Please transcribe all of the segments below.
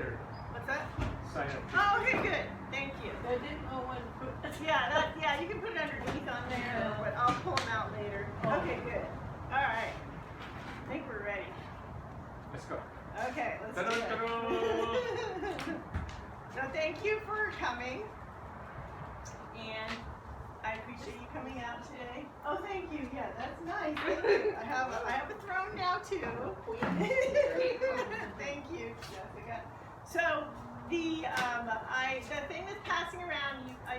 later. What's that? Sign up. Oh, okay, good. Thank you. I didn't know when to put Yeah, you can put it underneath on there, but I'll pull them out later. Okay, good. All right. I think we're ready. Let's go. Okay, let's do it. So thank you for coming, and I appreciate you coming out today. Oh, thank you. Yeah, that's nice. Thank you. I have a throne now too. Thank you, Jessica. So the thing that's passing around, I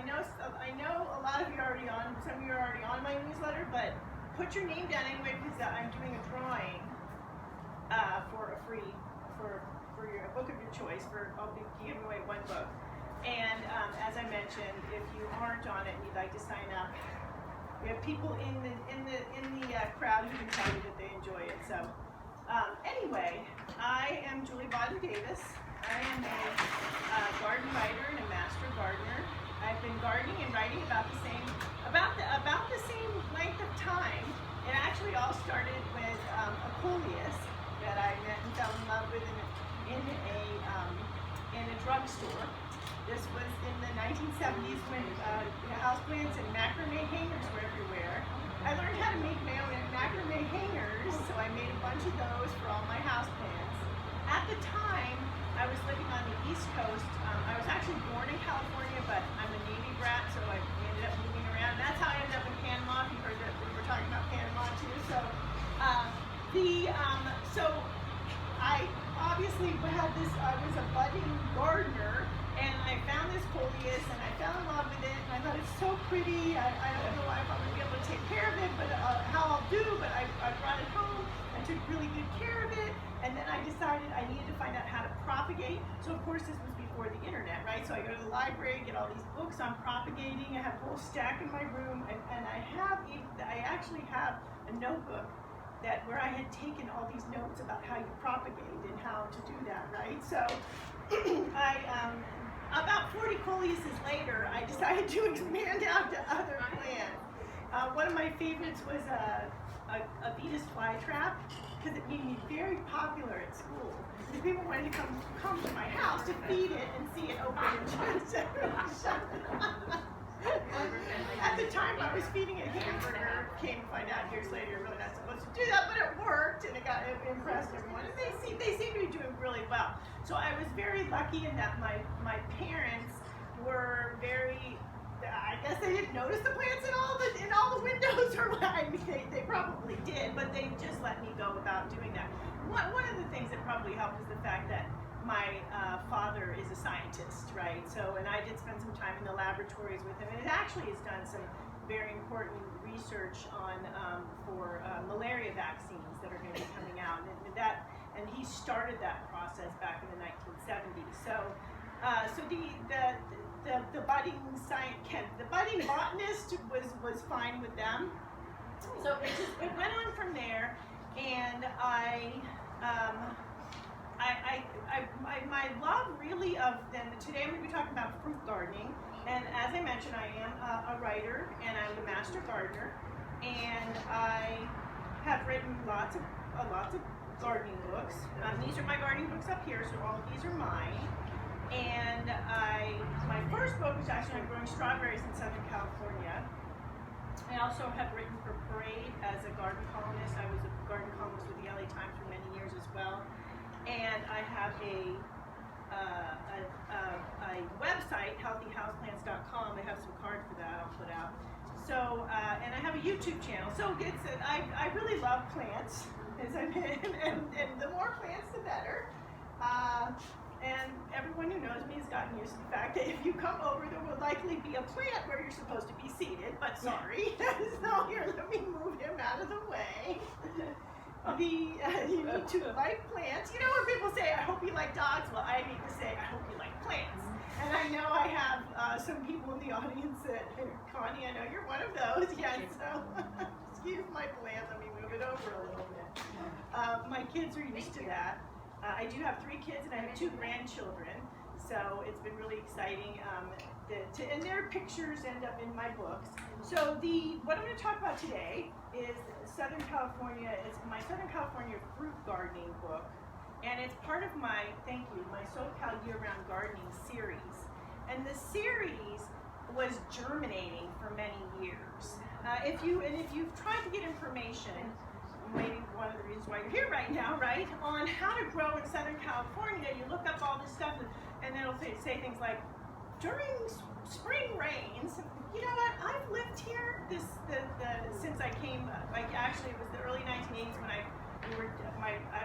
know a lot of you are already on. Some of you are already on my newsletter, but put your name down anyway because I'm doing a drawing for a free for your book of your choice. I'll be giving away one book. And as I mentioned, if you aren't on it and you'd like to sign up, we have people in the crowd who can tell you that they enjoy it. So anyway, I am Julie Bawden-Davis. I am a garden writer and a master gardener. I've been gardening and writing about the same length of time. It actually all started with a columnist that I met and fell in love with in a drugstore. This was in the 1970s when houseplants and macrame hangers were everywhere. I learned how to make my own macrame hangers, so I made a bunch of those for all my houseplants. At the time, I was living on the East Coast. I was actually born in California, but I'm a Navy brat, so I ended up moving around. That's how I ended up in Panama. You heard that we were talking about Panama too. So, so I obviously had this. I was a budding gardener, and I found this coleus, and I fell in love with it. And I thought it's so pretty. I don't know if I'm going to be able to take care of it, but how I'll do. But I brought it home. I took really good care of it, and then I decided I needed to find out how to propagate. So of course this was before the internet, right? So I go to the library, get all these books on propagating. I have a whole stack in my room, and I actually have a notebook where I had taken all these notes about how you propagate and how to do that, right? So about 40 coleuses later, I decided to expand out to other plants. One of my favorites was a Venus flytrap, because it made me very popular at school. Because people wanted to come to my house to feed it and see it open and shut. At the time, I was feeding a hamburger. Came to find out years later, you're really not supposed to do that, but it worked, and it impressed everyone. And they seem to be doing really well. So I was very lucky in that my parents were very. I guess they didn't notice the plants in all the windows, or they probably did, but they just let me go about doing that. One of the things that probably helped is the fact that my father is a scientist, right? So, and I did spend some time in the laboratories with him, and it actually has done some very important research on for malaria vaccines that are going to be coming out, and he started that process back in the 1970s. So, the budding botanist was fine with them. So it went on from there, and my love really of then today I'm going to be talking about fruit gardening, and as I mentioned, I am a writer and I'm a master gardener, and I have written lots of gardening books. These are my gardening books up here, so all of these are mine. And my first book was actually on growing strawberries in Southern California. I also have written for Parade as a garden columnist. I was a garden columnist with the LA Times for many years as well. And I have a website, healthyhouseplants.com. I have some cards for that I'll put out. So, and I have a YouTube channel. So I really love plants, and the more plants, the better. And everyone who knows me has gotten used to the fact that if you come over, there will likely be a plant where you're supposed to be seated, but sorry. So here, let me move him out of the way. You need to like plants. You know when people say, I hope you like dogs? Well, I need to say, I hope you like plants. And I know I have some people in the audience that, Connie, I know you're one of those. Yes, so excuse my plant. Let me move it over a little bit. My kids are used to that. I do have 3 kids and I have 2 grandchildren, so it's been really exciting. And their pictures end up in my books. So what I'm going to talk about today is Southern California. It's my Southern California fruit gardening book, and it's part of my SoCal Year-Round Gardening series. And the series was germinating for many years. If you've tried to get information, maybe one of the reasons why you're here right now, right, on how to grow in Southern California, you look up all this stuff and it'll say things like, during spring rains, you know what, I've lived here since I came, actually it was the early 1980s when I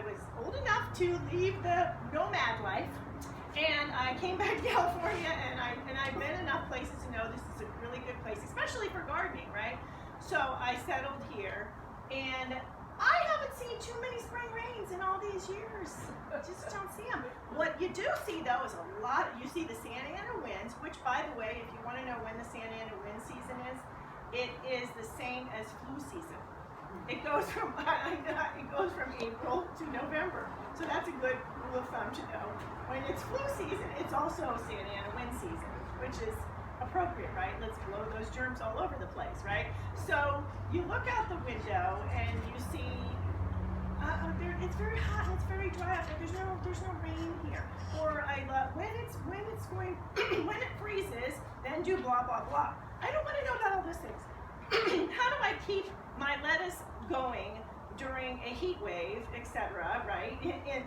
was old enough to leave the nomad life, and I came back to California, and I've been enough places to know this is a really good place, especially for gardening, right? So I settled here, and I haven't seen too many spring rains in all these years. Just don't see them. What you do see, though, is you see the Santa Ana winds, which, by the way, if you want to know when the Santa Ana wind season is, it is the same as flu season. It goes from April to November. So that's a good rule of thumb to know. When it's flu season, it's also Santa Ana wind season, which is appropriate, right? Let's blow those germs all over the place, right? So you look out the window and you see it's very hot and it's very dry out there. There's no rain here. Or when it freezes, then do blah blah blah. I don't want to know about all those things. How do I keep my lettuce going during a heat wave, etc., right?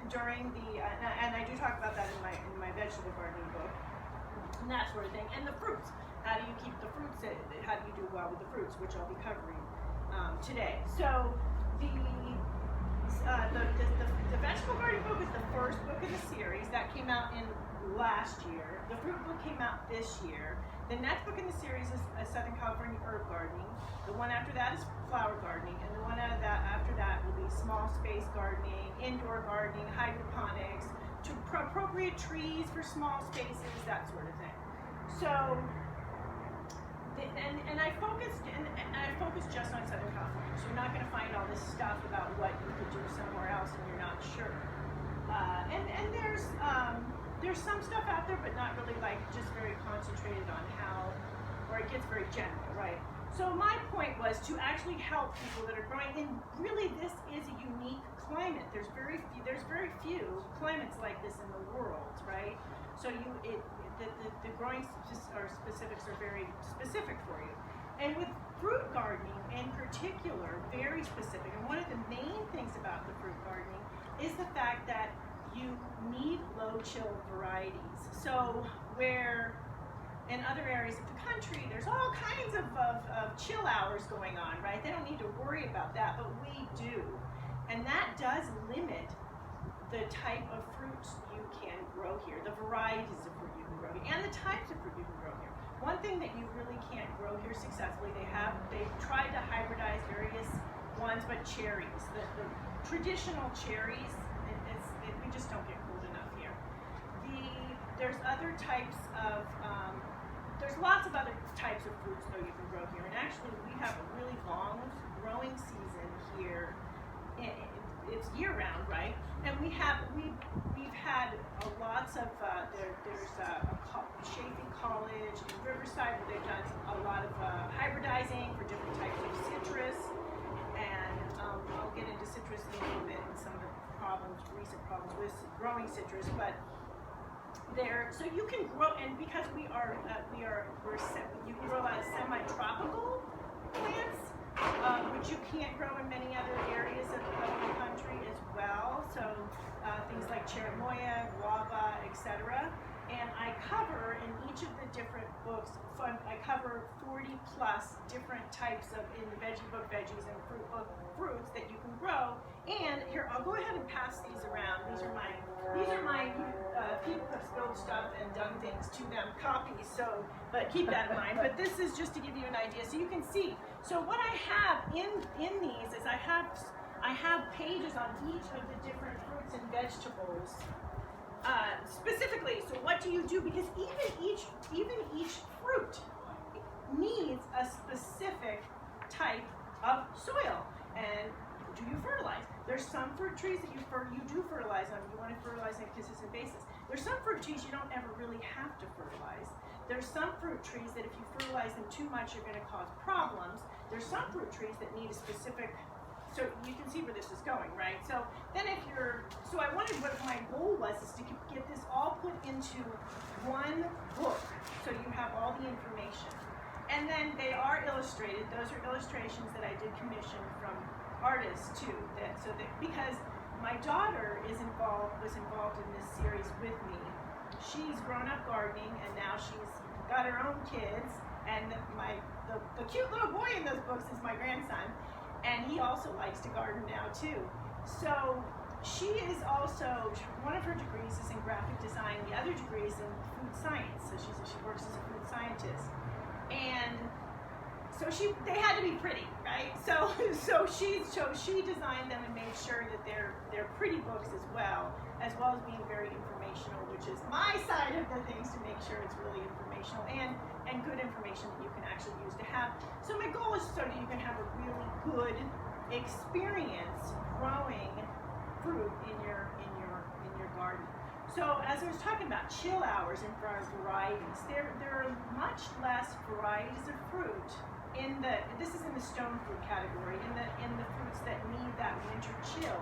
During the and I do talk about that in my vegetable gardening book, and that sort of thing. And the fruits. How do you keep the fruits? How do you do well with the fruits, which I'll be covering today. So the vegetable gardening book is the first book in the series that came out in last year. The fruit book came out this year. The next book in the series is Southern California herb gardening. The one after that is flower gardening, and the one after that will be small space gardening, indoor gardening, hydroponics, to appropriate trees for small spaces, that sort of thing. So, and I focused just on Southern California. So you're not going to find all this stuff about what you could do somewhere else and you're not sure. And there's some stuff out there, but not really just very concentrated on how, or it gets very general, right? So my point was to actually help people that are growing, and really this is a unique climate. There's very few climates like this in the world, right? So the growing specifics are very specific for you. And with fruit gardening in particular, very specific, and one of the main things about the fruit gardening is the fact that you need low chill varieties. So where in other areas of the country, there's all kinds of chill hours going on, right? They don't need to worry about that, but we do. And that does limit the type of fruits you can grow here, the varieties of fruit you can grow here, and the types of fruit you can grow here. One thing that you really can't grow here successfully, they've tried to hybridize various ones, but cherries, the traditional cherries, we just don't get cold enough here. There's other types of, there's lots of other types of fruits though you can grow here, and actually we have a really long growing season here. It's year-round, right? And we've had lots of there's Chaffey College in Riverside where they've done a lot of hybridizing for different types of citrus, and I'll get into citrus in a little bit and some of the recent problems with growing citrus, but so you can grow, and because you can grow a lot of semi-tropical plants, which you can't grow in many other areas of the country as well. So things like cherimoya, guava, etc. And I cover in each of the different books, I cover 40 plus different types of, in the veggie book, veggies and fruit book, fruits that you can grow. And here, I'll go ahead and pass these around. These are my people have spilled stuff and done things to them copies, so, but keep that in mind. But this is just to give you an idea, so you can see. So what I have in these is I have pages on each of the different fruits and vegetables. Specifically, so what do you do? Because even each fruit needs a specific type of soil. And do you fertilize? There's some fruit trees that you do fertilize on. You want to fertilize on a consistent basis. There's some fruit trees you don't ever really have to fertilize. There's some fruit trees that if you fertilize them too much, you're going to cause problems. There's some fruit trees that need a specific. So you can see where this is going, right? So then so I wanted, what my goal was is to get this all into one book, so you have all the information. And then they are illustrated. Those are illustrations that I did commission from artists too. Because my daughter was involved in this series with me. She's grown up gardening, and now she's got her own kids. And the cute little boy in those books is my grandson, and he also likes to garden now too. So she is also, one of her degrees is in graphic design, the other degree is in food science. So she works as a food scientist. And so they had to be pretty, right? So she designed them and made sure that they're pretty books as well as being very informational, which is my side of the things, to make sure it's really informational and good information that you can actually use to have. So my goal is so that you can have a really good experience growing fruit in your garden. So as I was talking about chill hours and varieties, there are much less varieties of fruit this is in the stone fruit category, in the fruits that need that winter chill,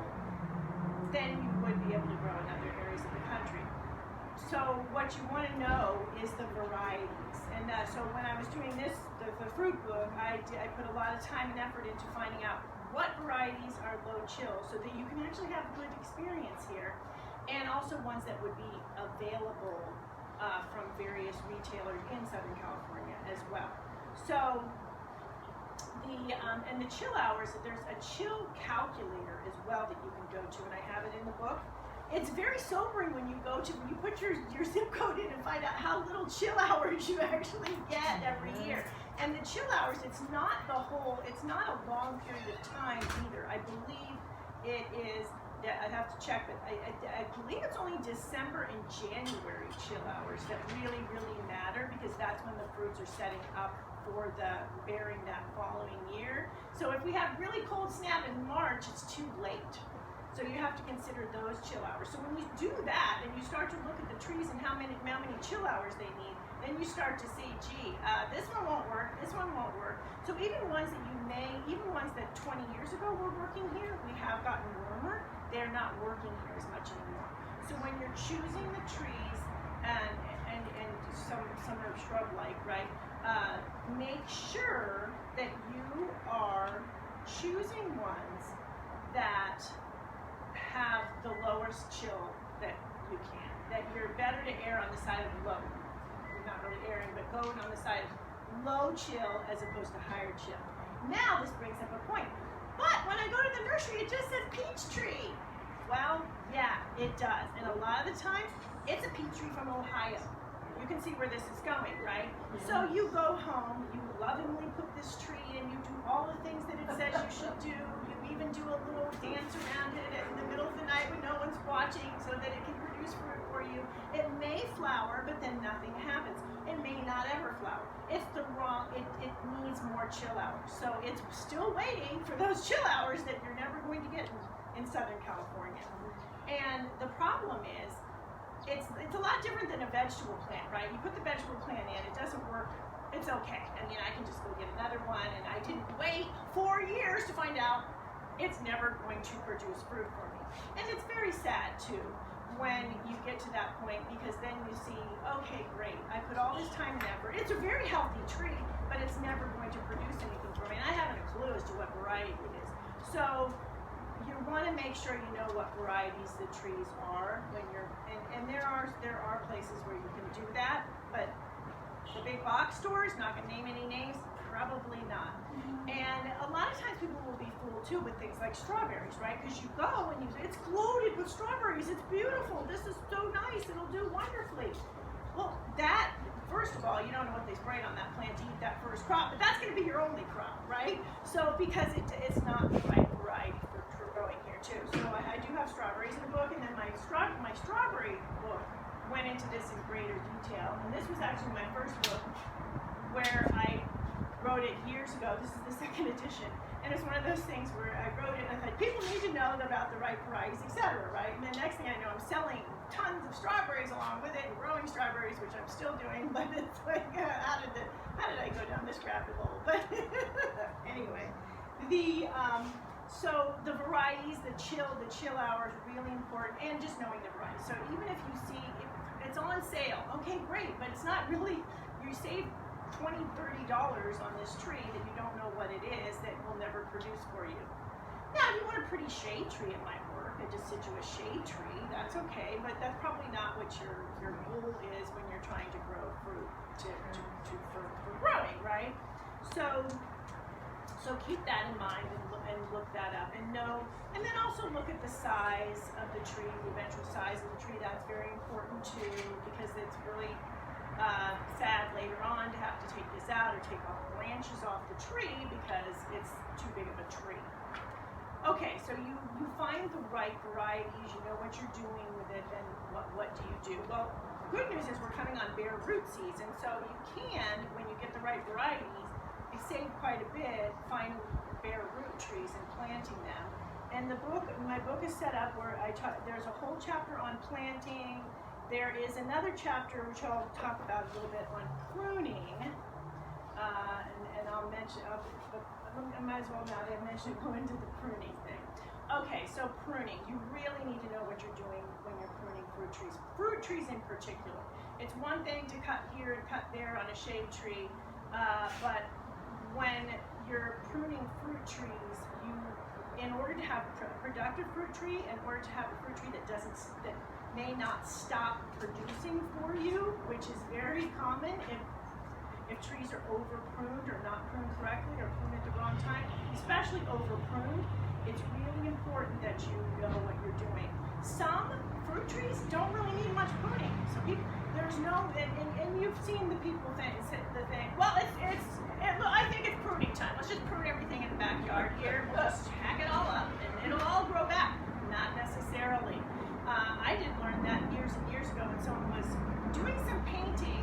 than you would be able to grow in other areas of the country. So what you want to know is the varieties. And so when I was doing the fruit book, I put a lot of time and effort into finding out what varieties are low chill, so that you can actually have a good experience here, and also ones that would be available from various retailers in Southern California as well. So the chill hours, there's a chill calculator as well that you can go to, and I have it in the book. It's very sobering when you put your zip code in and find out how little chill hours you actually get every year. And the chill hours, it's not a long period of time either. I believe it is, I'd have to check, but I believe it's only December and January chill hours that really, really matter, because that's when the fruits are setting up for the bearing that following year. So if we have really cold snap in March, it's too late. So you have to consider those chill hours. So when you do that and you start to look at the trees and how many chill hours they need, then you start to see, this one won't work, this one won't work. So even ones that 20 years ago were working here, we have gotten warmer, they're not working here as much anymore. So when you're choosing the trees and some are shrub-like, right? Make sure that you are choosing ones that have the lowest chill that you can. That you're better to err on the side of low. You're not really erring, but going on the side of low chill as opposed to higher chill. Now this brings up a point. But when I go to the nursery, it just says peach tree. Well, yeah, it does. And a lot of the time, it's a peach tree from Ohio. You can see where this is going, right? So you go home, you lovingly put this tree in, you do all the things that it says you should do. You even do a little dance around it in the middle of the night when no one's watching, so that it can produce fruit for you. It may flower, but then nothing happens. It may not ever flower. It's the wrong, it needs more chill hours. So it's still waiting for those chill hours that you're never going to get in Southern California. And the problem is, it's a lot different than a vegetable plant, right? You put the vegetable plant in, it doesn't work, it's okay. I mean, I can just go get another one, and I didn't wait 4 years to find out it's never going to produce fruit for me. And it's very sad, too, when you get to that point, because then you see, okay, great, I put all this time and effort. It's a very healthy tree, but it's never going to produce anything for me. And I haven't a clue as to what variety it is. So you want to make sure you know what varieties the trees are when you're, and there are places where you can do that, but the big box stores, not going to name any names, probably not. And a lot of times people will be fooled too with things like strawberries, right? Because you go and you say, it's loaded with strawberries, it's beautiful, this is so nice, it'll do wonderfully. Well, that, first of all, you don't know what they sprayed on that plant to eat that first crop, but that's going to be your only crop, right? So because it's not the right variety for growing here too. So I do have strawberries in the book, and then my strawberry book went into this in greater detail. And this was actually my first book, where I wrote it years ago. This is the second edition. And it's one of those things where I wrote it and I thought, people need to know about the right varieties, etc., right? And the next thing I know, I'm selling tons of strawberries along with it and growing strawberries, which I'm still doing, but it's like, how did I go down this rabbit hole? But anyway, so the varieties, the chill hours, really important, and just knowing the varieties. So even if you see, it's on okay, great, but it's not really, you save $20, $30 on this tree that you don't know what it is that will never produce for you. Now, if you want a pretty shade tree, it might work, a deciduous shade tree, that's okay, but that's probably not what your goal is when you're trying to grow fruit for growing, right? So keep that in mind and look that up and know, and then also look at the size of the tree, the eventual size of the tree. That's very important too, because it's really sad later on to have to take this out or take off branches off the tree because it's too big of a tree. Okay, so you find the right varieties, you know what you're doing with it, and what do you do? Well, the good news is we're coming on bare root season, so you can, when you get the right varieties, you save quite a bit finding bare root trees and planting them. And my book is set up where there's a whole chapter on planting. There is another chapter which I'll talk about a little bit on pruning, and I'll mention. I might as well now that I mentioned go into the pruning thing. Okay, so pruning. You really need to know what you're doing when you're pruning fruit trees. Fruit trees in particular. It's one thing to cut here and cut there on a shade tree, but when you're pruning fruit trees, in order to have a productive fruit tree, in order to have a fruit tree that may not stop producing for you, which is very common if trees are over pruned or not pruned correctly or pruned at the wrong time, especially over pruned, it's really important that you know what you're doing. Some fruit trees don't really need much pruning. So there's no, and you've seen the people think, well, I think it's pruning time. Let's just prune everything in the backyard here. We'll just hack it all up and it'll all grow back. Not necessarily. I did learn that years and years ago when someone was doing some painting.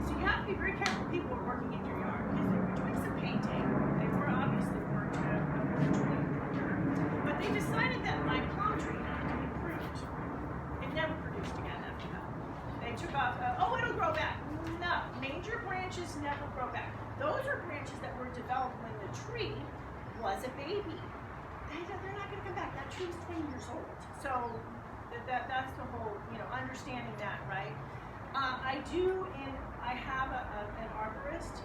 So you have to be very careful people are working in your yard because they were doing some painting. They were obviously weren't a tree pruner, but they decided that my plum tree had to be pruned. It never produced again after that. They took off, it'll grow back. No, major branches never grow back. Those are branches that were developed when the tree was a baby. They're not going to come back. That tree is 20 years old. So that's the whole, understanding that, right? I have an arborist.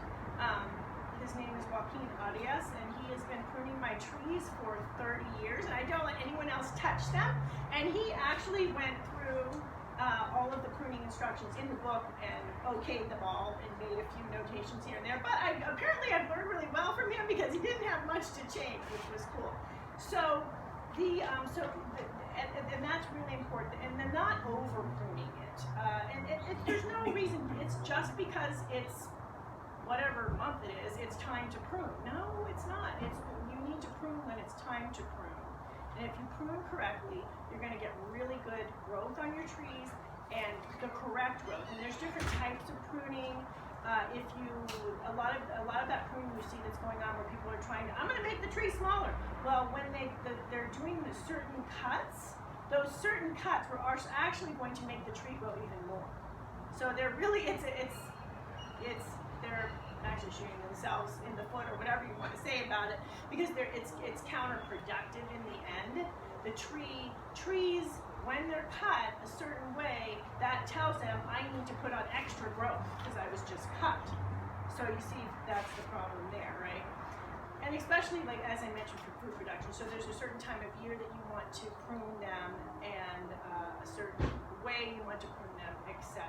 His name is Joaquin Arias, and he has been pruning my trees for 30 years, and I don't let anyone else touch them. And he actually went through all of the pruning instructions in the book and okayed them all and made a few notations here and there. But apparently I've learned really well from him because he didn't have much to change, which was cool. So and that's really important, and then not over pruning it. There's no reason. It's just because it's whatever month it is, it's time to prune. No, it's not. You need to prune when it's time to prune. And if you prune correctly, you're going to get really good growth on your trees and the correct growth. And there's different types of pruning. A lot of that pruning you see that's going on where people are trying to, I'm going to make the tree smaller. Well, when they're doing the certain cuts, those certain cuts are actually going to make the tree grow even more. So they're really, they're actually shooting themselves in the foot or whatever you want to say about it, because it's counterproductive in the end. The trees, when they're cut a certain way, that tells them I need to put on extra growth because I was just cut. So you see, that's the problem there, right? And especially, like as I mentioned, for fruit production. So there's a certain time of year that you want to prune them, and a certain way you want to prune them, etc.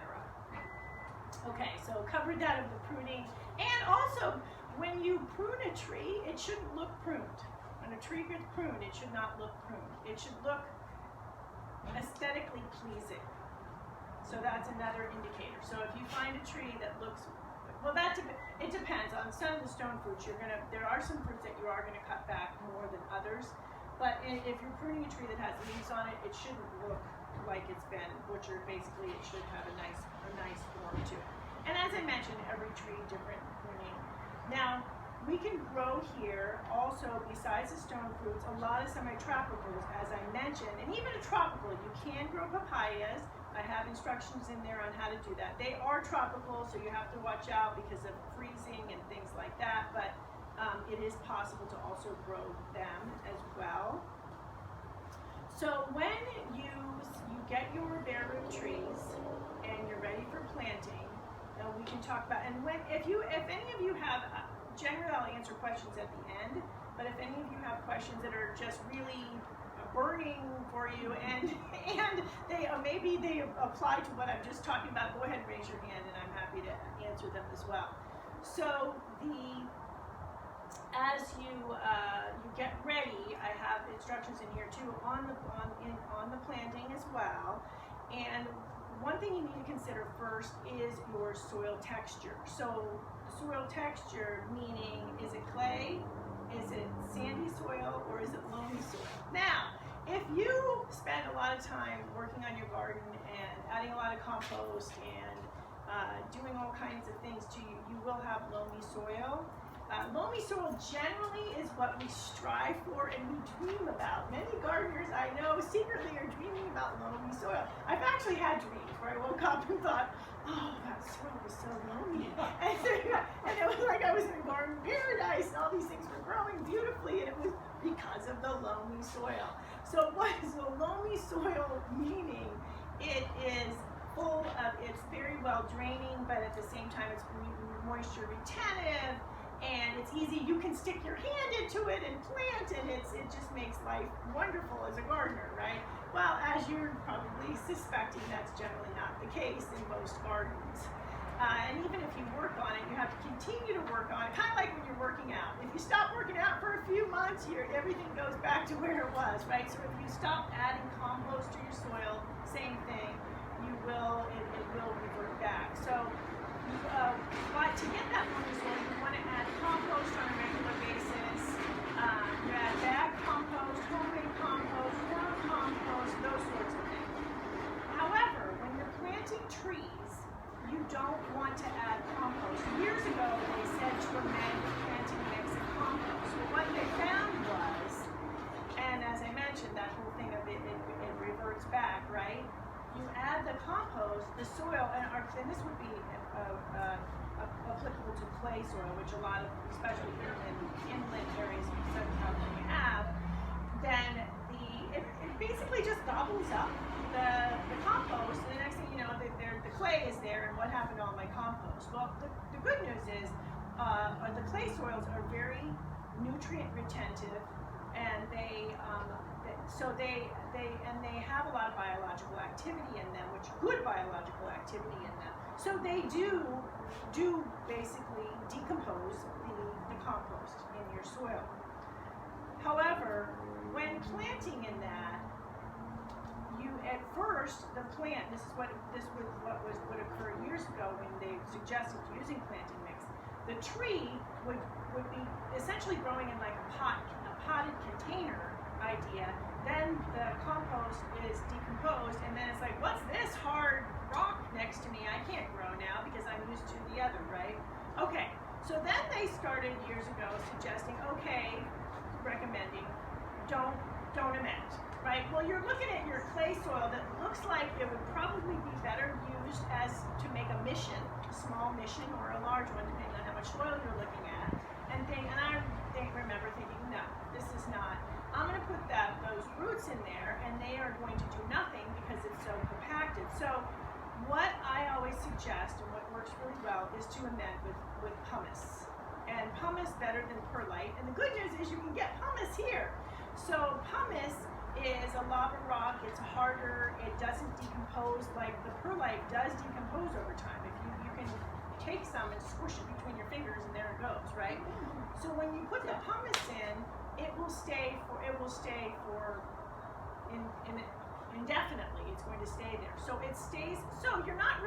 Okay, so covered that of the pruning. And also, when you prune a tree, it shouldn't look pruned. When a tree gets pruned, it should not look pruned. It should look aesthetically pleasing. So that's another indicator. So if you find a tree that looks, well, it depends. On some of the stone fruits, there are some fruits that you are going to cut back more than others. But if you're pruning a tree that has leaves on it, it shouldn't look like it's been butchered. Basically, it should have a nice form to it. And as I mentioned, every tree different pruning. Now, we can grow here also, besides the stone fruits, a lot of semi-tropicals, as I mentioned, and even a tropical. You can grow papayas. I have instructions in there on how to do that. They are tropical, so you have to watch out because of freezing and things like that, but it is possible to also grow them as well. So when you get your bare root trees and you're ready for planting, talk about, and if any of you have, generally I'll answer questions at the end, but if any of you have questions that are just really burning for you and maybe they apply to what I'm just talking about, go ahead and raise your hand and I'm happy to answer them as well. So as you get ready, I have instructions in here too on the planting as well. And one thing you need to consider first is your soil texture. So soil texture meaning, is it clay, is it sandy soil, or is it loamy soil? Now, if you spend a lot of time working on your garden and adding a lot of compost and doing all kinds of things to you, you will have loamy soil. Loamy soil generally is what we strive for and we dream about. Many gardeners I know secretly are dreaming about loamy soil. I've actually had dreams where I woke up and thought, oh, that soil was so loamy. And it was like I was in a garden paradise and all these things were growing beautifully, and it was because of the loamy soil. So what is the loamy soil meaning? It is full of, it's very well draining, but at the same time it's moisture retentive. And it's easy, you can stick your hand into it and plant, and it just makes life wonderful as a gardener, right? Well, as you're probably suspecting, that's generally not the case in most gardens. And even if you work on it, you have to continue to work on it, kind of like when you're working out. If you stop working out for a few months, everything goes back to where it was, right? So if you stop adding compost to your soil, same thing, it will revert back. So but to get that loamy soil, you want to add compost on a regular basis. You add bag compost, homemade compost, worm compost, those sorts of things. However, when you're planting trees, you don't want to add compost. Years ago, they said to amend the planting mix of compost. But what they found was, and as I mentioned, that whole thing of it reverts back, right? You add the compost, the soil, and this would be applicable to clay soil, which a lot of, especially in inland areas of Southern California have, then it basically just gobbles up the compost, and the next thing you know, the clay is there, and what happened to all my compost? Well, the good news is the clay soils are very nutrient retentive, and they have a lot of biological activity in them, which good biological activity in them. So they do basically decompose the compost in your soil. However, when planting in that, at first the plant, this was what would occur years ago when they suggested using planting mix. The tree would be essentially growing in like a potted container idea. Then the compost is decomposed, and then it's like, what's this hard rock next to me? I can't grow now because I'm used to the other, right? Okay, so then they started years ago suggesting, recommending, don't amend, right? Well, you're looking at your clay soil that looks like it would probably be better used to make a mission, a small mission or a large one, depending on how much soil you're looking at. And I remember thinking, no, this is not. I'm going to put those roots in there, and they are going to do nothing because it's so compacted. So what I always suggest, and what works really well, is to amend with pumice. And pumice better than perlite. And the good news is you can get pumice here. So pumice is a lava rock. It's harder. It doesn't decompose like the perlite does decompose over time. If you can take some and squish it between your fingers, and there it goes, right? So when you put the pumice in, it will stay for indefinitely. It's going to stay there. So it stays. So you're not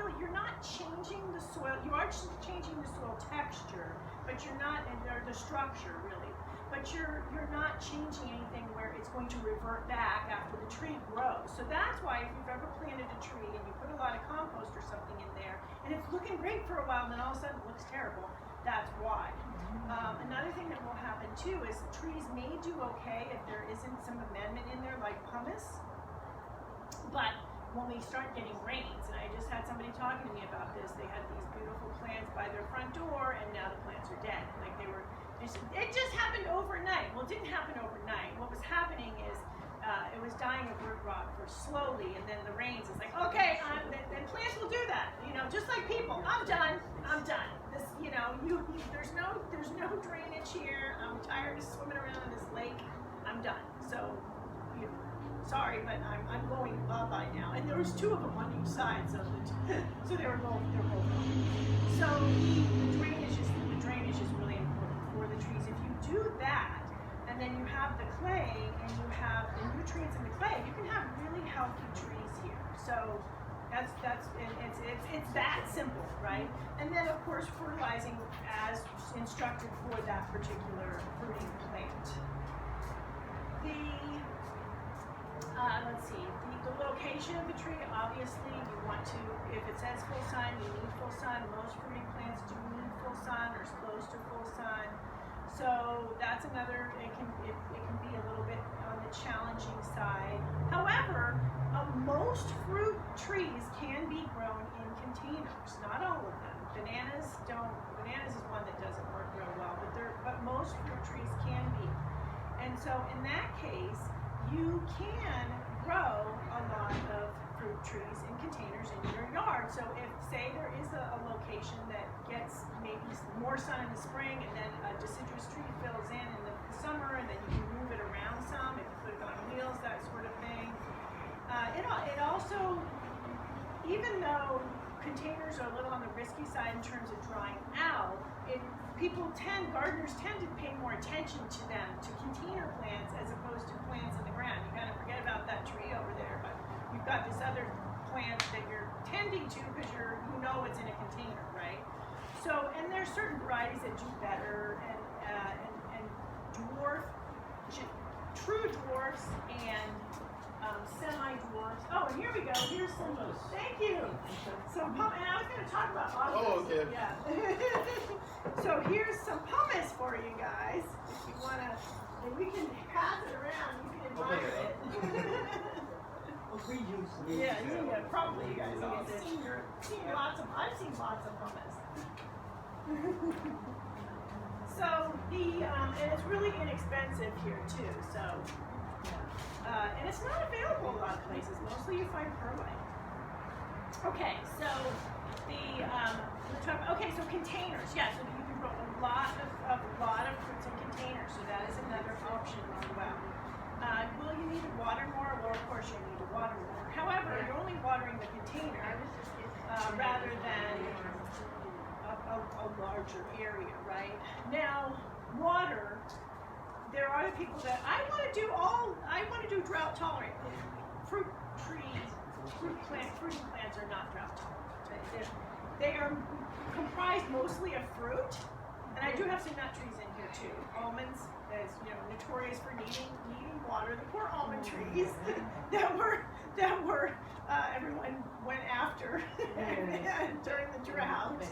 changing the soil. You are changing the soil texture, but you're not, or the structure really. But you're not changing anything where it's going to revert back after the tree grows. So that's why if you've ever planted a tree and you put a lot of compost or something in there, and it's looking great for a while, and then all of a sudden it looks terrible. That's why. Another thing that will happen too is trees may do okay if there isn't some amendment in there like pumice, but when we start getting rains, and I just had somebody talking to me about this, they had these beautiful plants by their front door, and now the plants are dead. Like it just happened overnight. Well, it didn't happen overnight. What was happening is it was dying of root rot for slowly, and then the rains, it's like, okay, then plants will do that. just like people, I'm done. This, there's no drainage here. I'm tired of swimming around in this lake. I'm done. So, sorry, but I'm going bye-bye now. And there was two of them on each side, so they were both gone. So the drainage is really important for the trees. If you do that, and then you have the clay and you have the nutrients in the clay, you can have really healthy trees here. So it's that simple, right? And then of course fertilizing as instructed for that particular fruiting plant. The location of the tree, obviously you want to, if it says full sun, you need full sun. Most fruiting plants do need full sun or close to full sun. So that's another, it can be a little bit on the challenging side. However, most fruit trees can be grown in containers. Not all of them. Bananas is one that doesn't work real well, but most fruit trees can be. And so in that case, you can grow a lot of fruit trees in containers in your yard. So if, say, there is a location that gets maybe more sun in the spring and then a deciduous tree fills in the summer, and then you can move it around some if you put it on wheels, that sort of thing. It also, even though containers are a little on the risky side in terms of drying out, gardeners tend to pay more attention to them, to container plants as opposed to plants in the ground. You kind of forget about that tree over there, but you've got this other plant that you're tending to because you know it's in a container, right? So, and there's certain varieties that do better, and true dwarfs and semi-dwarfs. Oh, and here we go. Here's some. Thank you. So, and I was going to talk about pumice. Oh, okay. Yeah. So here's some pumice for you guys. If you want to, and we can pass it around. You can admire it. Yeah, probably you guys have seen I've seen lots of pumice. So and it's really inexpensive here too. So, and it's not available a lot of places. Mostly you find perlite. Okay, so so containers. Yeah, so you can grow a lot of fruits in containers. So that is another option as well. Will you need to water more? Well, of course you need to water more. However, you're only watering the container rather than a larger area, right? Now, water. There are the people that I want to do drought tolerant. Fruiting plants are not drought tolerant. They are comprised mostly of fruit, and I do have some nut trees in here too. Almonds, as notorious for needing water. The poor almond trees that were everyone went after during the drought.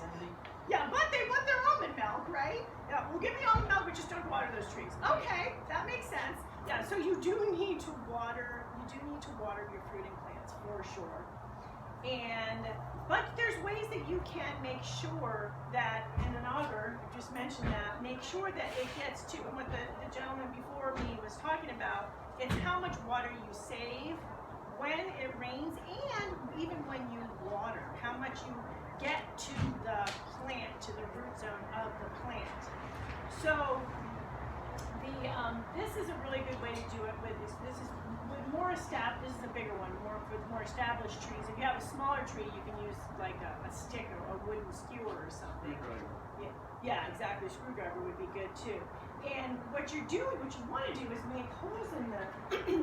Yeah, but they want their almond milk, right? Yeah, well, give me almond milk, but just don't water those trees. Okay, that makes sense. Yeah, so you do need to water. Your fruiting plants for sure. But there's ways that you can make sure that in an auger, you just mentioned that, make sure that it gets to, and what the gentleman before me was talking about, it's how much water you save when it rains and even when you water, how much you get to the plant, to the root zone of the plant. So this is a really good way to do it with this is more established. This is a bigger one, with more established trees. If you have a smaller tree, you can use like a stick or a wooden skewer or something. Yeah, exactly. A screwdriver would be good too. And what you want to do is make holes in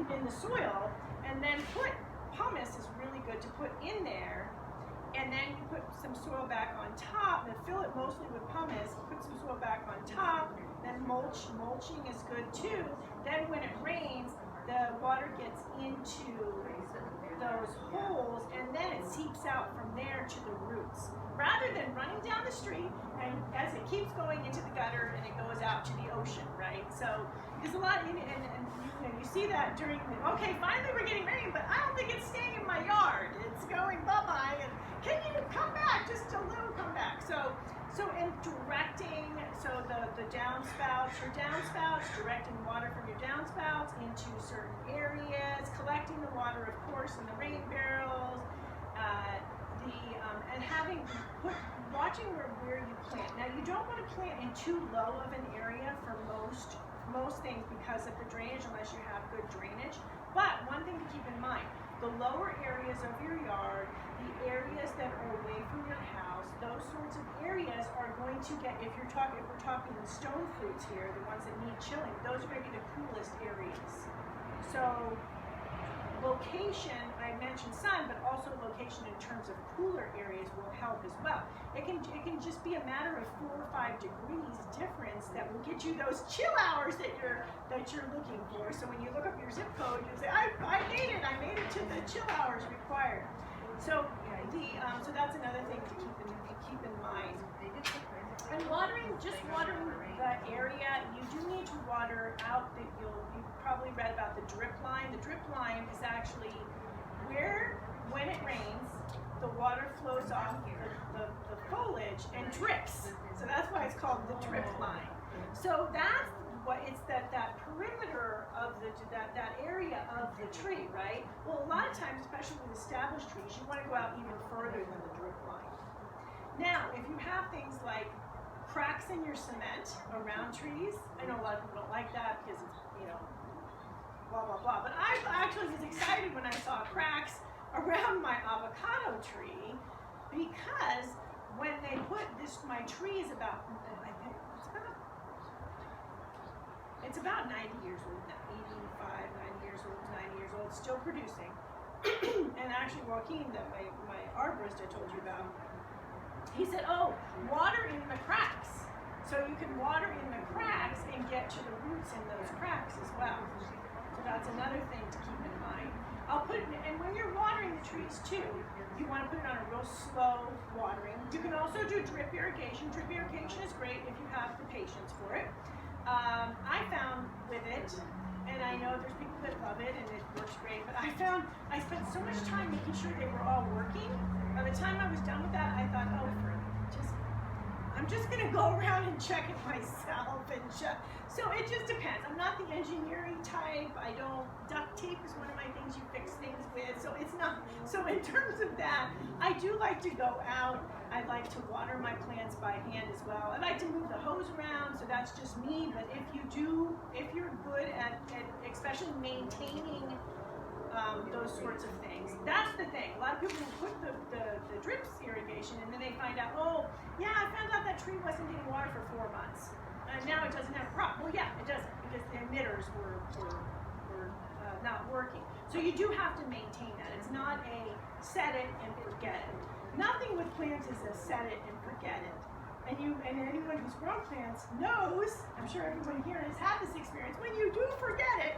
the soil, and then put pumice is really good to put in there. And then you put some soil back on top, and fill it mostly with pumice. Put some soil back on top. Then mulching is good too. Then when it rains, the water gets into those holes, and then it seeps out from there to the roots. Rather than running down the street, and as it keeps going into the gutter, and it goes out to the ocean, right? So, because a lot, and you see that during finally we're getting rain, but I don't think it's staying in my yard. It's going bye-bye, and can you come back? Just a little come back. So in directing, the downspouts, directing water from your downspouts into certain areas, collecting the water, of course, in the rain barrels, and having watching where you plant. Now you don't want to plant in too low of an area for most things because of the drainage, unless you have good drainage. But one thing to keep in mind, the lower areas of your yard, the areas that are away from your house, those sorts of areas are going to get, if we're talking stone fruits here, the ones that need chilling, those are going to be the coolest areas. So location, I mentioned sun, but also location in terms of cooler areas will help as well. It can just be a matter of 4 or 5 degrees difference that will get you those chill hours that you're looking for. So when you look up your zip code, you say, I made it to the chill hours required. So so that's another thing to keep in mind. And watering the area, you do need to water out. You've probably read about the drip line. The drip line is actually where, when it rains, the water flows off the foliage and drips. So that's why it's called the drip line. So that's what it's that perimeter of that area of the tree, right? Well, a lot of times, especially with established trees, you want to go out even further than the drip line. Now, if you have things like cracks in your cement around trees, I know a lot of people don't like that because it's, blah, blah, blah. But I actually was excited when I saw cracks around my avocado tree because when they put my tree is about, I think, it's about 90 years old now, 85, 90 years old, 90 years old, still producing. And actually Joaquin, my arborist I told you about, he said, oh, water in the cracks. So you can water in the cracks and get to the roots in those cracks as well. So that's another thing to keep in mind. And when you're watering the trees too, you want to put it on a real slow watering. You can also do drip irrigation. Drip irrigation is great if you have the patience for it. I found with it, and I know there's people that love it and it works great, but I spent so much time making sure they were all working. By the time I was done with that, I thought, oh, I'm just going to go around and check it myself and check. So it just depends. I'm not the engineering type. Duct tape is one of my things you fix things with. So it's not, so in terms of that, I do like to go out. I like to water my plants by hand as well. I like to move the hose around, so that's just me. But if you're good at especially maintaining those sorts of things. That's the thing. A lot of people put the drip irrigation and then they find out, oh, yeah, I found out that tree wasn't getting water for 4 months. And now it doesn't have a crop. Well, yeah, it doesn't because the emitters were not working. So you do have to maintain that. It's not a set it and forget it. Nothing with plants is a set it and forget it. And anyone who's grown plants knows, I'm sure everyone here has had this experience, when you do forget it,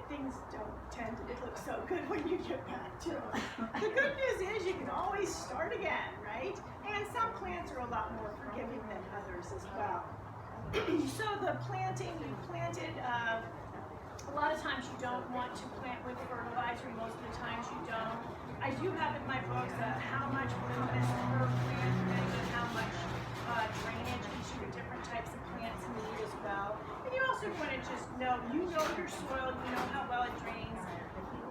things don't tend to look so good when you get back to them. The good news is you can always start again, right? And some plants are a lot more forgiving than others as well. So the planting, you planted, a lot of times you don't want to plant with fertilizer, most of the times you don't. I do have in my books how much luminous per plant, and how much drainage each of the different types of plants need as well. And you also want to just know, your soil, you know how well it drains.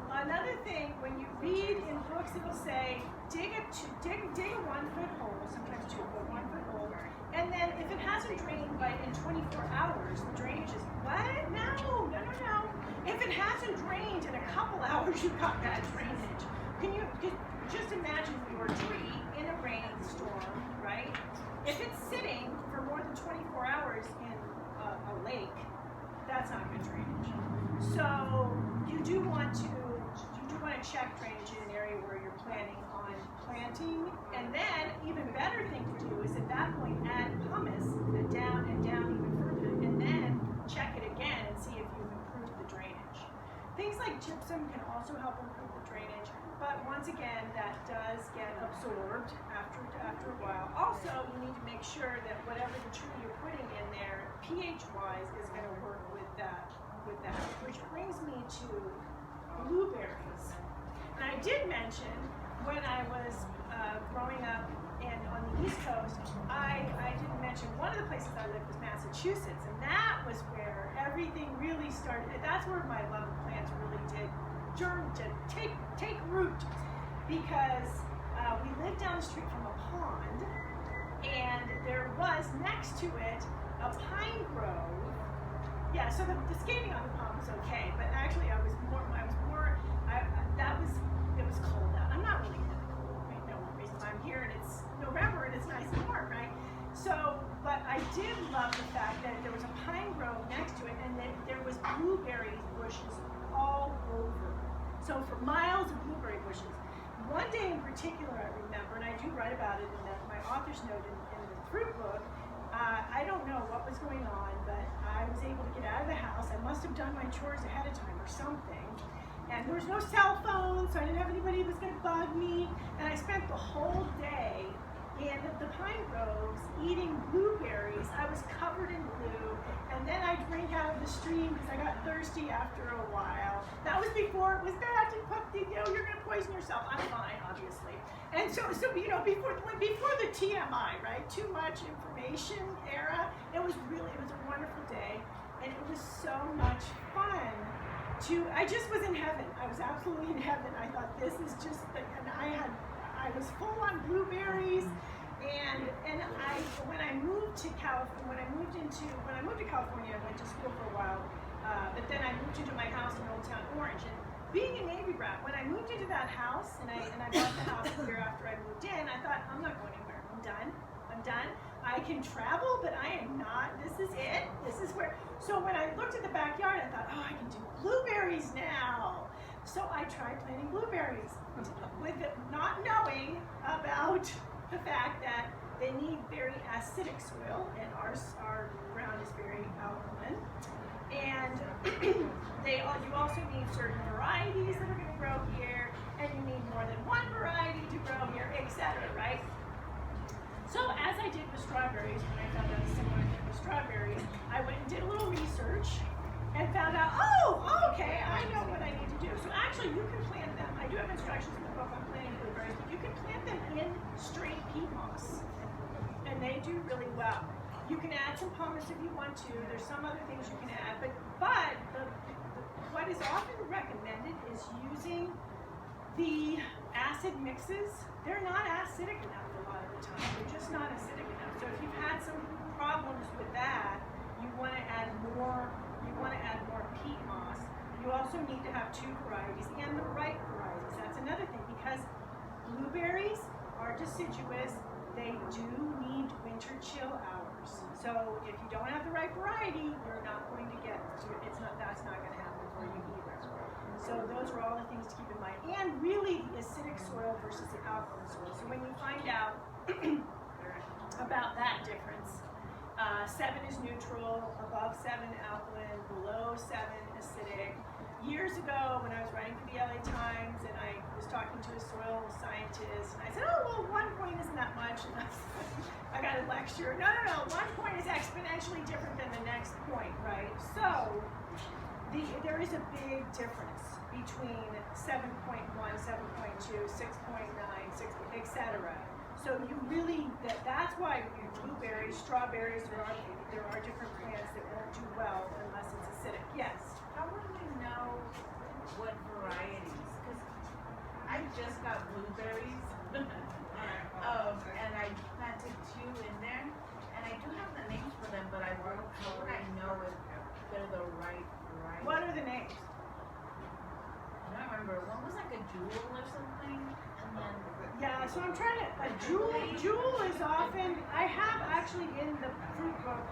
Another thing, when you read in books, it'll say, dig a 1-foot hole, sometimes 2-foot, 1-foot hole, and then if it hasn't drained in 24 hours, the drainage is, what? No. If it hasn't drained in a couple hours, you've got bad drainage. Can you just imagine your tree in a rainstorm, right? If it's sitting for more than 24 hours in a lake, that's not good drainage. So you do want to check drainage in an area where you're planning on planting, and then even better thing to do is at that point add pumice and down even further, and then check it again and see if you've improved the drainage. Things like gypsum can also help improve the drainage, but once again, that does get absorbed after a while. Also, you need to make sure that whatever the tree you're putting in there, pH-wise, is going to work with that. Which brings me to blueberries. And I did mention when I was growing up on the East Coast, I didn't mention one of the places I lived was Massachusetts, and that was where everything really started. That's where my love of plants really did take root, because we lived down the street from a pond, has next to it a pine grove. Yeah, so the skating on the pond was okay, but actually it was cold out. I'm not really into the cold, right? No reason I'm here and it's November and it's nice and warm, right? So, but I did love the fact that there was a pine grove next to it and that there was blueberry bushes all over. So for miles of blueberry bushes. One day in particular I remember, and I do write about it in my author's note in the fruit book. I don't know what was going on, but I was able to get out of the house. I must have done my chores ahead of time or something. And there was no cell phone, so I didn't have anybody who was going to bug me. And I spent the whole day in the pine groves eating blueberries. I was covered in blue. And then I drank out of the stream because I got thirsty after a while. That was before it was bad to put you're going to poison yourself. I'm fine, obviously. And so before the TMI, right? Too much information era. It was a wonderful day. And it was so much fun. I just was in heaven. I was absolutely in heaven. I thought this is just, and I was full on blueberries, and when I moved to California, when I moved to California, I went to school for a while, but then I moved into my house in Old Town Orange, and being a Navy brat, when I moved into that house, and I bought the house a year after I moved in, I thought, I'm not going anywhere. I'm done. I can travel, but I am not. This is it. This is where. So when I looked at the backyard, I thought, oh, I can do blueberries now. So I tried planting blueberries, with not knowing about the fact that they need very acidic soil, and our ground is very alkaline. And you also need certain varieties that are going to grow here, and you need more than one variety to grow here, etc. Right? So as I did with strawberries, when I found out a similar thing with strawberries, I went and did a little research and found out, okay, I know what I need to do. So actually you can plant them. I do have instructions in the book on planting blueberries, but you can plant them in straight peat moss. And they do really well. You can add some pumice if you want to. There's some other things you can add, but what is often recommended is using the acid mixes. They're not acidic enough a lot of the time. They're just not acidic enough. So if you've had some problems with that, you want to add more peat moss. You also need to have two varieties and the right varieties. That's another thing, because blueberries are deciduous. They do need winter chill hours. So if you don't have the right variety, you're not going to get that's not going to happen for you either. So those are all the things to keep in mind. And really the acidic soil versus the alkaline soil. So when you find out about that difference, 7 is neutral, above 7 alkaline, below 7 acidic. Years ago when I was writing for the LA Times and I was talking to a soil scientist, and I said, oh, well, 1 point isn't that much. And I got a lecture. No, 1 point is exponentially different than the next point, right? So there is a big difference between 7.1, 7.2, 6.9, 6, etc. So you really, that's why blueberries, strawberries, there are different plants that won't do well unless it's acidic. Yes? How would we know what varieties? Because I just got blueberries, and I planted 2 in there, and I do have the names for them, but how would I know if they're the right variety? What are the names? I don't remember. One was like a jewel or something, and then yeah. So I'm trying to. Jewel is often. I have actually in the fruit book.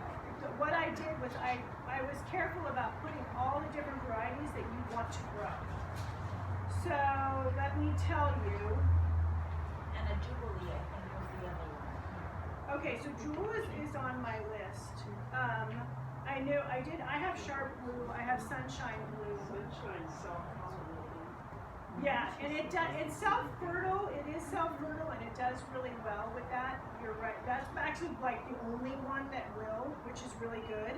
What I did was I was careful about putting all the different varieties that you want to grow. So let me tell you. And a jubilee, I think, was the other one. Okay, so jewel is on my list. I have sharp blue. I have sunshine blue. Sunshine Yeah, and it's self-fertile. It is self-fertile, and it does really well with that. You're right. That's actually like the only one that will, which is really good.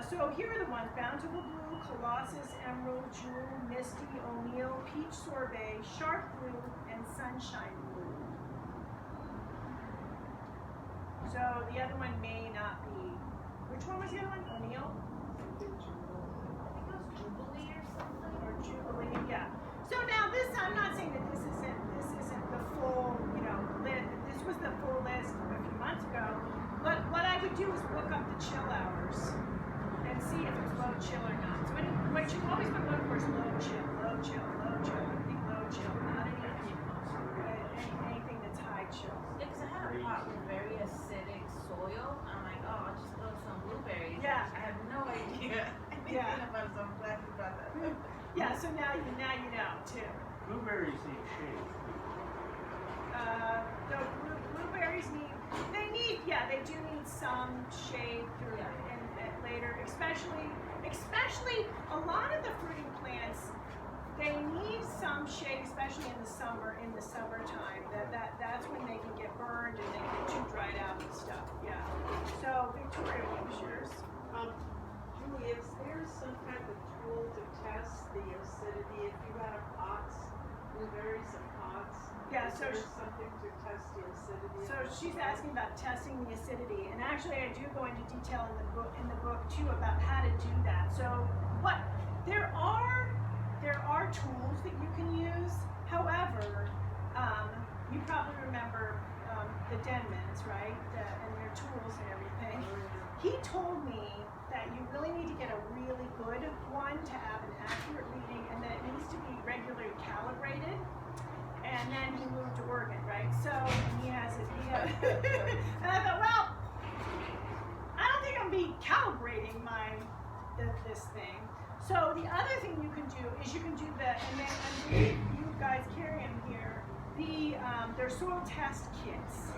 So here are the ones: Bountiful Blue, Colossus, Emerald, Jewel, Misty, O'Neill, Peach Sorbet, Sharp Blue, and Sunshine Blue. So the other one may not be. Which one was the other one? O'Neill? I think it was jubilee or something. Or Jubilee, yeah. So now this, I'm not saying that this isn't the full, list. This was the full list a few months ago. But up the chill hours and see if it's low chill or not. So what you always want to look for is low chill, low chill, low chill. Everything low chill, not anything that's high chill. Yeah, 'cause I had a pot with very acidic soil. I'm like, oh, I'll just throw some blueberries. Yeah. I have no idea anything Yeah. about some plants about that. Yeah, so now you know too. Blueberries need shade. No, blueberries they do need some shade through and later, especially a lot of the fruiting plants, they need some shade, especially in the summertime. That's when they can get burned and they get too dried out and stuff. Yeah. So Victoria, what was yours? Julie, is there some kind of tool to test the acidity if you have pots, blueberries and pots? Yeah, is so there something to test the acidity? So of the she's soil? asking about testing the acidity, and actually I do go into detail in the book too about how to do that. So there are tools that you can use. However, you probably remember the Denmans, right? And their tools and everything. He told me that you really need to get a really good one to have an accurate reading, and that it needs to be regularly calibrated. And then he moved to Oregon, right? So he has it. And I thought, well, I don't think I'm be calibrating this thing. So the other thing you can do is you can do and then you guys carry them here. Their soil test kits.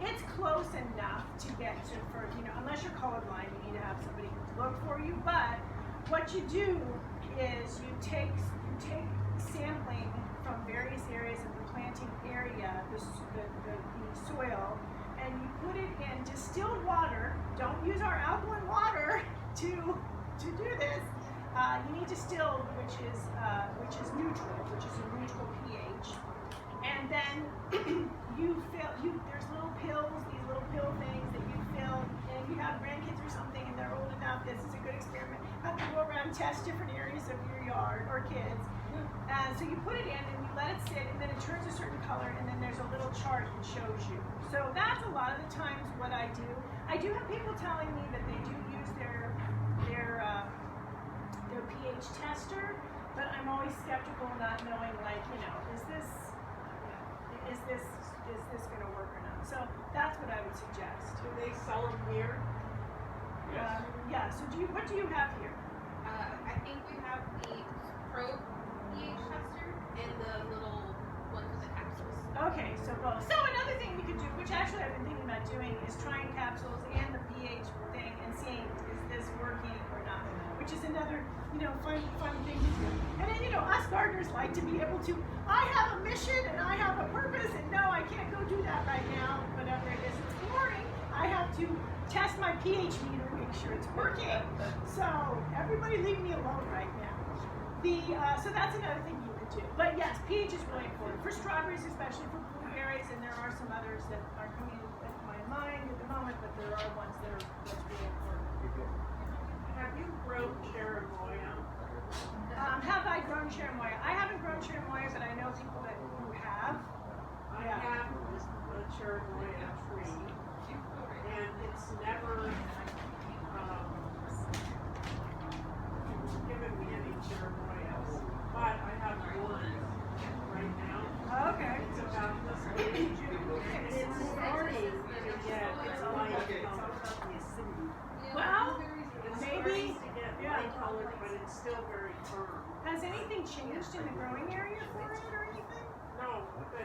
It's close enough to get to for unless you're colorblind, you need to have somebody look for you. But what you do is you take sampling from various areas of the planting area, the soil, and you put it in distilled water. Don't use our alkaline water to do this. You need distilled, which is neutral, which is a neutral pH. And then there's little pills, these little pill things that you fill. And if you have grandkids or something and they're old enough, this is a good experiment. Have to go around and test different areas of your yard or kids. So you put it in and you let it sit, and then it turns a certain color, and then there's a little chart that shows you. So that's a lot of the times what I do. I do have people telling me that they do use their pH tester, but I'm always skeptical, not knowing, is this going to work or not? So that's what I would suggest. Do they sell them here? Yes. Yeah. So what do you have here? I think we have the Pro pH tester and the little ones with the capsules. Okay, so both. So another thing we could do, which actually I've been thinking about doing, is trying capsules and the pH thing and seeing is this working or not, which is another fun thing to do. And then us gardeners like to be able to. I have a mission and I have a purpose, and no, I can't go do that right now. Whatever it is, it's boring. I have to test my pH meter, make sure it's working. So everybody leave me alone right now. So that's another thing you could do. But yes, pH is really important for strawberries, especially for blueberries, and there are some others that aren't coming to my mind at the moment, but there are ones that's really important. Have you grown cherimoya? Have I grown cherimoya? I haven't grown cherimoya, but I know people who have. I Yeah. have a cherimoya tree, and it's never given me any cherimoyas. But I have one right now. Okay. It's about this age, and it's starting to get Well, it's maybe. starting to get Yeah. light colored, but it's still very firm. Has anything changed in the growing area for it or anything? No, but I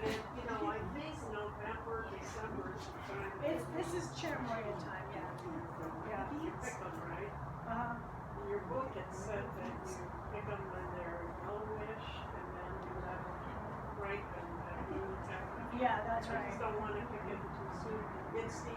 think November, December is the time. This is cherimoya time, yeah. Yeah. You pick them, right? In your book, it said that you pick them when they're yellowish, and then you let them ripen at room temperature. Yeah, that's I right. just don't want to pick it too soon. It's the